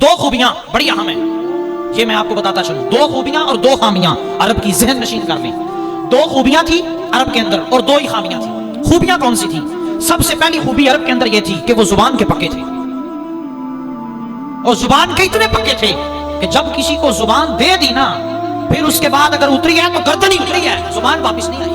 دو خوبیاں بڑی اہم ہیں، یہ میں آپ کو بتاتا چلوں، دو خوبیاں اور دو خامیاں عرب کی ذہن نشین کر لیں۔ دو خوبیاں تھی عرب کے اندر اور دو ہی خامیاں تھی۔ خوبیاں کون سی تھی؟ سب سے پہلی خوبی عرب کے اندر یہ تھی کہ وہ زبان کے پکے تھے، اور زبان کے اتنے پکے تھے کہ جب کسی کو زبان دے دی نا، پھر اس کے بعد اگر اتری ہے تو گردن ہی اتری ہے، زبان واپس نہیں آئی۔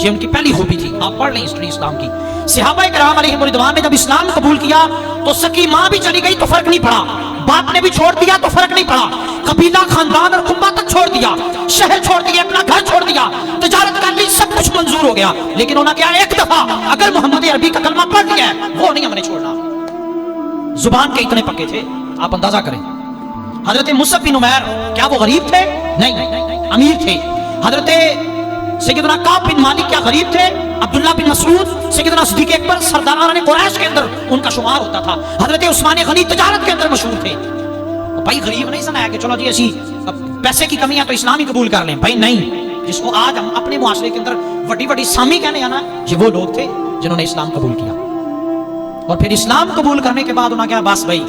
یہ ان کی پہلی خوبی تھی۔ آپ پڑھ لیں ہسٹری اسلام کی۔ صحابہ کرام علیہم رضوان نے جب اسلام قبول کیا تو سکی ماں بھی چلی گئی تو فرق نہیں پڑا، باپ نے بھی چھوڑ دیا تو فرق نہیں پڑا، قبیلہ خاندان اور کنبہ تک چھوڑ دیا، شہر چھوڑ دیا، اپنا گھر چھوڑ دیا، تجارت کر لی، سب کچھ منظور ہو گیا، لیکن انہوں نے کیا ایک دفعہ اگر محمد عربی کا کلمہ پڑھ لیا ہے وہ نہیں ہم نے چھوڑنا۔ زبان کے اتنے پکے تھے، آپ اندازہ کریں۔ حضرت مصعب بن عمیر کیا وہ غریب تھے؟ نہیں، امیر تھے۔ حضرت سیدنا کعب بن مالک کیا غریب تھے؟ عبداللہ بن مسعود، سیدنا صدیق اکبر، سرداران قریش کے اندر ان کا شمار ہوتا تھا۔ حضرت عثمان غنی تجارت کے اندر مشہور تھے۔ بھائی غریب نہیں سنا ہے کہ چلو جی ایسی پیسے کی کمی ہے تو اسلام ہی قبول کر لیں، بھائی نہیں۔ جس کو آج ہم اپنے معاشرے کے اندر بڑی بڑی سامی کہنے ہیں نا، یہ وہ لوگ تھے جنہوں نے اسلام قبول کیا، اور پھر اسلام قبول کرنے کے بعد انہوں نے کہا بس بھائی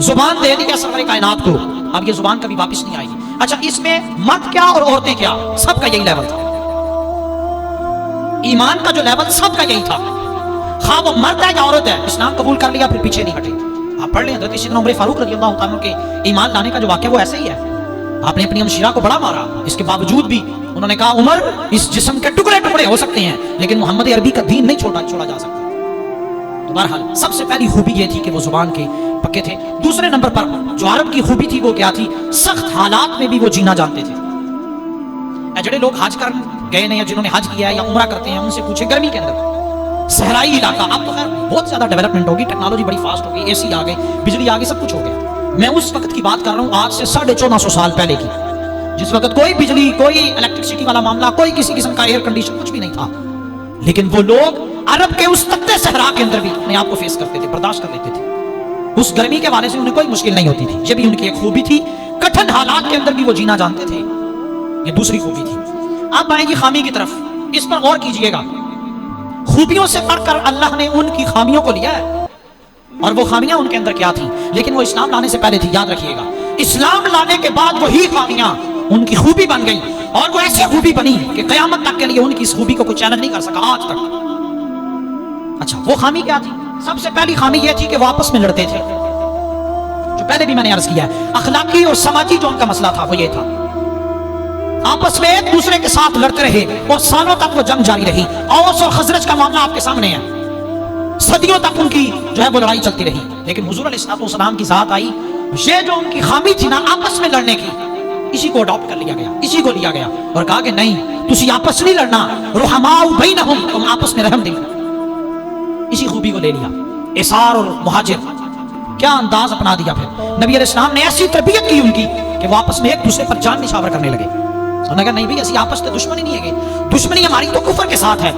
زبان دے دی سرور کائنات کو، اب یہ زبان کبھی واپس نہیں آئے گی۔ اچھا، اس میں مرد کیا اور عورتیں کیا، سب کا یہی لیول تھا۔ ایمان کا جو لیول سب کا یہی تھا، خواہ وہ مرد ہے یا عورت ہے، اسلام قبول کر لیا پھر پیچھے نہیں ہٹے۔ آپ پڑھ لیں حضرت سیدنا عمر فاروق رضی اللہ عنہ کے ایمان لانے کا جو واقعہ وہ ایسے ہی ہے۔ آپ نے اپنی ہمشیرہ کو بڑا مارا، اس کے باوجود بھی انہوں نے کہا عمر اس جسم کے ٹکڑے ٹکڑے ہو سکتے ہیں لیکن محمد عربی کا دین نہیں چھوڑا جا سکتا۔ تو بہرحال سب سے پہلی خوبی یہ تھی کہ وہ زبان کے پکے تھے۔ دوسرے نمبر پر جو عرب کی خوبی تھی وہ کیا تھی؟ سخت حالات میں بھی وہ جینا جانتے تھے۔ جڑے لوگ حج کر گئے ہیں یا جنہوں نے حج کیا ہے یا عمرہ کرتے ہیں، ان سے پوچھے گرمی کے اندر صحرائی علاقہ، اب تو خیر بہت زیادہ ڈیولپمنٹ ہوگی، ٹیکنالوجی بڑی فاسٹ ہوگی، اے سی آ گئے، بجلی آ گئی، سب کچھ ہو گیا۔ میں اس وقت کی بات کر رہا ہوں، آج سے 1450 سال پہلے کی، جس وقت کوئی بجلی، کوئی الیکٹرسٹی والا معاملہ، کوئی کسی قسم کا ایئر کنڈیشن کچھ بھی نہیں تھا، لیکن وہ لوگ عرب کے اس تپتے صحرا کے اندر بھی اپنے آپ کو فیس کرتے تھے، برداشت کر لیتے تھے۔ اس گرمی کے حوالے سے انہیں کوئی مشکل نہیں ہوتی تھی، یہ بھی ان کی ایک خوبی تھی۔ کٹھن حالات کے اندر بھی وہ جینا جانتے تھے، یہ دوسری خوبی تھی۔ اب آئیں گی خامی کی طرف، اس پر غور کیجئے گا۔ خوبیوں سے پڑھ کر اللہ نے ان کی خامیوں کو لیا ہے، اور وہ خامیاں ان کے اندر کیا تھیں، لیکن وہ اسلام لانے سے پہلے تھی، یاد رکھیے گا۔ اسلام لانے کے بعد وہی خامیاں ان کی خوبی بن گئی، اور وہ ایسی خوبی بنی کہ قیامت تک کے لیے ان کی اس خوبی کو کوئی چیلنج نہیں کر سکا آج تک۔ اچھا، وہ خامی کیا تھی؟ سب سے پہلی خامی یہ تھی کہ وہ آپس میں لڑتے تھے، جو پہلے بھی میں نے عرض کیا ہے۔ اخلاقی اور سماجی جو ان کا مسئلہ تھا وہ یہ تھا، آپس میں ایک دوسرے کے ساتھ لڑتے رہے اور سالوں تک وہ جنگ جاری رہی۔ اوس اور خزرج کا معاملہ آپ کے سامنے ہے، صدیوں تک ان کی جو ہے وہ لڑائی چلتی رہی، لیکن حضور علیہ السلام کی ذات آئی، یہ جو ان کی خامی تھی نا آپس میں لڑنے کی، اسی کو اڈاپٹ کر لیا گیا، اسی کو لیا گیا اور کہا کہ نہیں، تسی آپس نہیں لڑنا، رحماء بینہم، تم آپس میں رحم دل، اسی خوبی کو لے لیا۔ اثار اور مہاجر، کیا انداز اپنا دیا پھر نبی علیہ السلام نے، ایسی تربیت کی ان کی کہ وہ آپس میں ایک دوسرے پر جان نشاور کرنے لگے۔ انہوں نے کہا نہیں بھئی، اسی آپس میں دشمنی نہیں ہے، دشمنی ہماری تو کفر کے ساتھ ہے،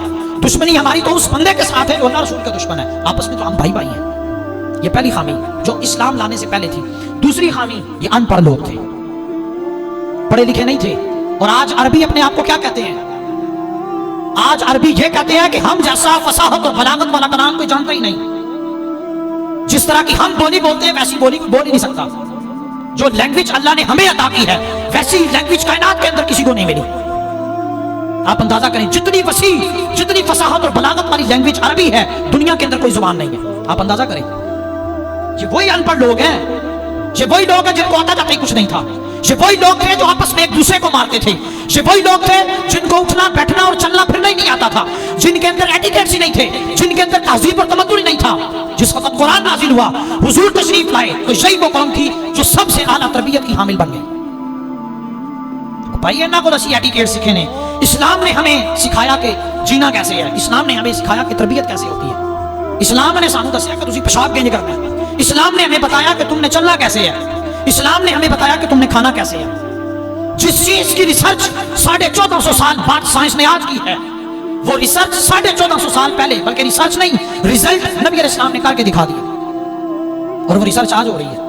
دشمنی ہماری تو اس بندے کے ساتھ ہے جو اللہ رسول کا دشمن ہے، آپس میں تو ہم بھائی بھائی ہیں۔ یہ پہلی خامی جو اسلام لانے سے پہلے تھی۔ دوسری خامی، یہ ان پڑھ لوگ تھے، پڑھے لکھے نہیں تھے، اور آج عربی اپنے آپ کو کیا کہتے ہیں؟ آج عربی یہ کہتے ہیں کہ ہم جیسا فصاحت اور بلاغت والا کلام کوئی جانتا ہی نہیں، جس طرح کی ہم بولی بولتے ہیں ویسی بولی بول ہی نہیں سکتا۔ جو لینگویج اللہ نے ہمیں عطا کی ہے ویسی لینگویج کائنات کے اندر کسی کو نہیں ملی۔ آپ اندازہ کریں، جتنی وسیع، جتنی فصاحت اور بلاغت والی لینگویج عربی ہے، دنیا کے اندر کوئی زبان نہیں ہے۔ آپ اندازہ کریں، یہ وہی ان پڑھ لوگ ہیں، یہ وہی لوگ ہیں جن کو آتا جاتا ہی کچھ نہیں تھا، یہ وہی لوگ تھے جو آپس میں ایک دوسرے کو مارتے تھے، یہ وہی لوگ تھے جن کو اٹھنا بیٹھنا اور چلنا پھرنا ہی نہیں آتا تھا، جن کے اندر ایٹیکیٹس ہی نہیں تھے، جن کے اندر تہذیب اور تمدن ہی نہیں تھا۔ جس وقت قرآن نازل ہوا، حضور تشریف لائے، تو یہی وہ قوم تھی جو سب سے اعلیٰ تربیت کی حامل بن گئی۔ بھائی انہاں کو اسی ایٹیکیٹ سکھے نے، اسلام نے ہمیں سکھایا کہ جینا کیسے ہے، اسلام نے ہمیں سکھایا کہ تربیت کیسے ہوتی ہے، اسلام نے سانو دسیا کہ تسی پیشاب کیسے کرنا ہے، اسلام نے ہمیں بتایا کہ تم نے چلنا کیسے ہے، اسلام نے ہمیں بتایا کہ تم نے کھانا کیسے ہے۔ جس چیز کی ریسرچ 1450 سال بعد سائنس نے آج کی ہے، وہ ریسرچ 1450 سال پہلے، بلکہ ریسرچ نہیں، ریزلٹ نبی علیہ السلام نے کر کے دکھا دیا، اور وہ ریسرچ آج ہو رہی ہے۔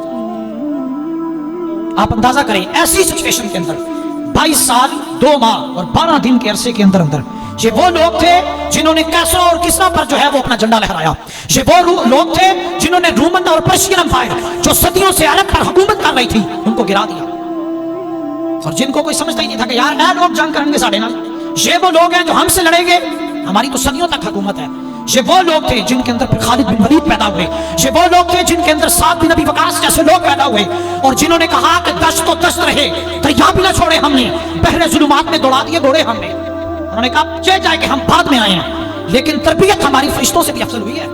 آپ اندازہ کریں، ایسی سچویشن کے اندر 22 سال 2 ماہ اور 12 دن کے عرصے کے اندر یہ وہ لوگ تھے جنہوں نے کیسرا اور کسرا پر جو ہے وہ اپنا جھنڈا لہرایا. یہ وہ لوگ تھے جنہوں نے رومن اور پرشین امپائر جو صدیوں سے عرب پر حکومت کر رہی تھی ان کو گرا دیا. اور جن کو کوئی سمجھتا ہی نہیں تھا کہ یار اے لوگ جنگ کریں گے ساڑھے نا, یہ وہ لوگ ہیں جو ہم سے لڑیں گے, ہماری تو صدیوں تک حکومت ہے. یہ وہ لوگ تھے جن کے اندر پھر خالد بن ولید پیدا ہوئے. یہ وہ لوگ تھے جن کے اندر سعد بن ابی وقاص جیسے لوگ پیدا ہوئے, اور جنہوں نے کہا کہ دشت تو دشت رہے, دریا بھی نہ چھوڑے ہم نے, بحر ظلمات میں دوڑا دیے گھوڑے ہم نے. انہوں نے کہا چلے جائے کہ ہم بعد میں آئے ہیں, لیکن تربیت ہماری فرشتوں سے بھی افضل ہوئی ہے.